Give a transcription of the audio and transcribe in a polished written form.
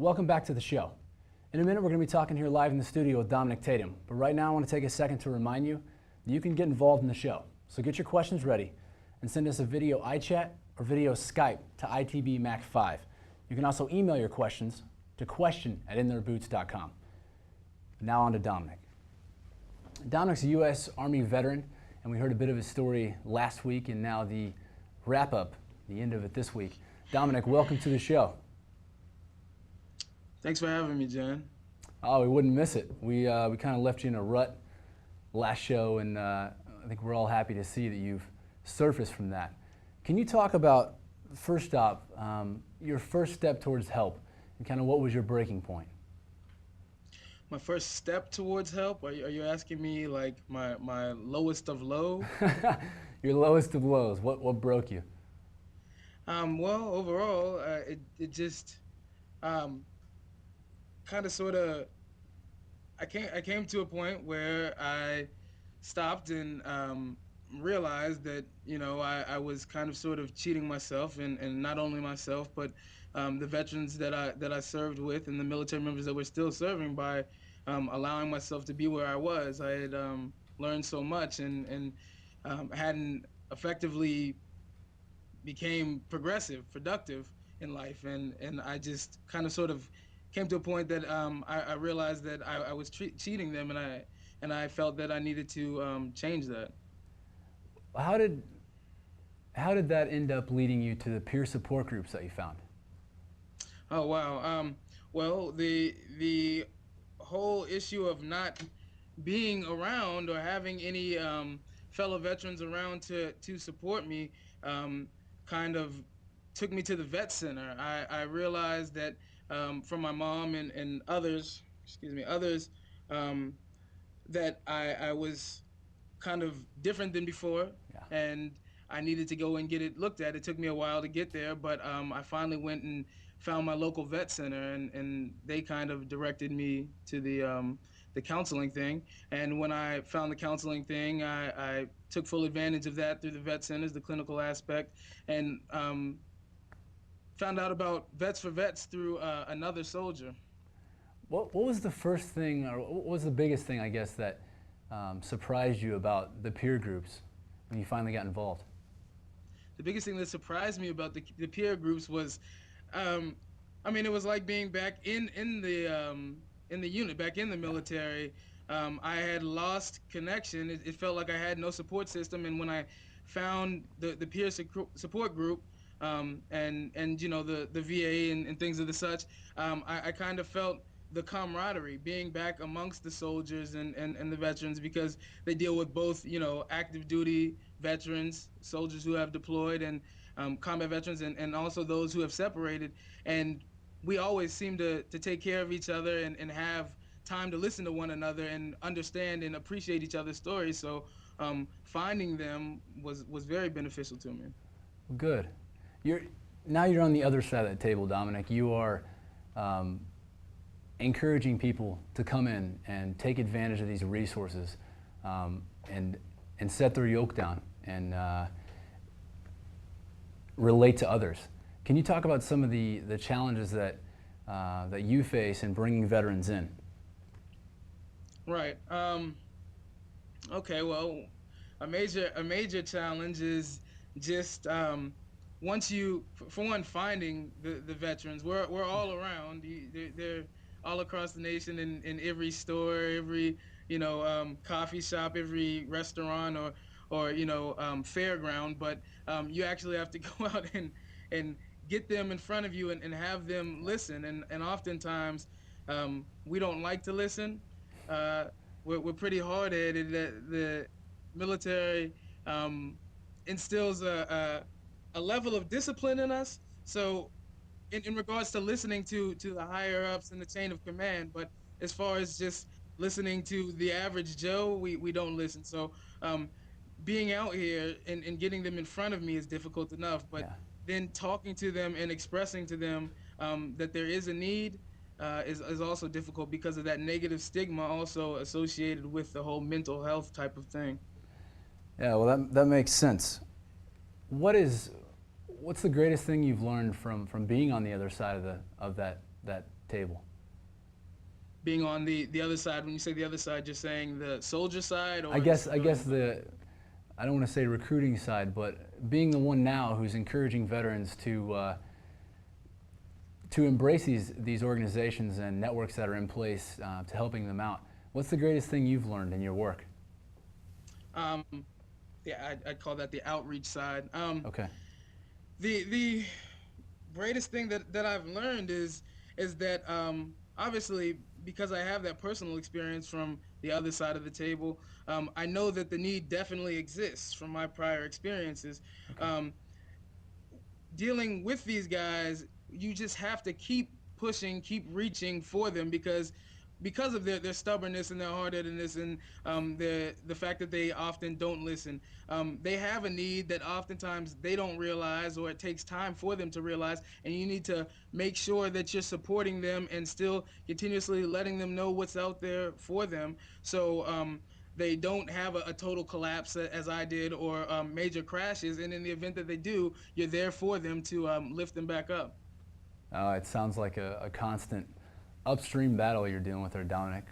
Welcome back to the show. In a minute, we're going to be talking here live in the studio with Domonicque Tatum. But right now, I want to take a second to remind you that you can get involved in the show. So get your questions ready and send us a video iChat or video Skype to ITBMac5. You can also email your questions to question@intherboots.com. Now on to Domonicque. Domonicque's a U.S. Army veteran, and we heard a bit of his story last week, and now the wrap-up, the end of it this week. Domonicque, welcome to the show. Thanks for having me, Jen. Oh, we wouldn't miss it. We kind of left you in a rut last show, and I think we're all happy to see that you've surfaced from that. Can you talk about, first off, your first step towards help, and kind of what was your breaking point? My first step towards help? Are you asking me like my lowest of low? Your lowest of lows. What broke you? Well, overall, it just kind of sort of I came to a point where I stopped and realized that I was kind of sort of cheating myself and not only myself but the veterans that I served with and the military members that were still serving by allowing myself to be where I was. I had learned so much and hadn't effectively became progressive, productive in life, and I just kind of sort of came to a point that I realized that I was cheating them, and I felt that I needed to change that. How did that end up leading you to the peer support groups that you found? Oh wow. Well, the whole issue of not being around or having any fellow veterans around to support me kind of took me to the vet center. I realized that from my mom and others, that I was kind of different than before, Yeah. and I needed to go and get it looked at. It took me a while to get there, but I finally went and found my local vet center, and they kind of directed me to the counseling thing. And when I found the counseling thing, I took full advantage of that through the vet centers, the clinical aspect, and found out about Vets for Vets through another soldier. What was the first thing, or what was the biggest thing, I guess, that surprised you about the peer groups when you finally got involved? The biggest thing that surprised me about the peer groups was, I mean, it was like being back in the unit, back in the military. I had lost connection. It felt like I had no support system, and when I found the peer support group, and the VA and things of the such, I kind of felt the camaraderie being back amongst the soldiers and the veterans, because they deal with both active duty veterans, soldiers who have deployed, and combat veterans, and also those who have separated, and we always seem to take care of each other and have time to listen to one another and understand and appreciate each other's stories. So finding them was very beneficial to me. Good. Now you're on the other side of the table, Domonicque. You are encouraging people to come in and take advantage of these resources and set their yoke down and relate to others. Can you talk about some of the challenges that you face in bringing veterans in? Right. Okay. Well, a major challenge is just once you, for one, finding the veterans. We're all around. They're all across the nation, in every store, every coffee shop, every restaurant, or fairground. But you actually have to go out and get them in front of you and have them listen. And oftentimes we don't like to listen. We're pretty hard-headed. The military instills a level of discipline in us. So in regards to listening to the higher ups in the chain of command, but as far as just listening to the average Joe, we don't listen. So being out here and getting them in front of me is difficult enough, but Yeah. then talking to them and expressing to them that there is a need is also difficult because of that negative stigma also associated with the whole mental health type of thing. Yeah, well, that makes sense. What's the greatest thing you've learned from being on the other side of that table? Being on the other side, when you say the other side, you're saying the soldier side, or I guess civilian? I don't want to say recruiting side, but being the one now who's encouraging veterans to embrace these organizations and networks that are in place to helping them out. What's the greatest thing you've learned in your work? Um, yeah, I'd call that the outreach side. Okay. The greatest thing that I've learned is that obviously, because I have that personal experience from the other side of the table, I know that the need definitely exists from my prior experiences. Okay. Dealing with these guys, you just have to keep pushing, keep reaching for them, because of their stubbornness and their hard-headedness, and the fact that they often don't listen. They have a need that oftentimes they don't realize, or it takes time for them to realize, and you need to make sure that you're supporting them and still continuously letting them know what's out there for them. So they don't have a total collapse as I did, or major crashes. And in the event that they do, you're there for them to lift them back up. It sounds like a constant upstream battle you're dealing with there, Dominic.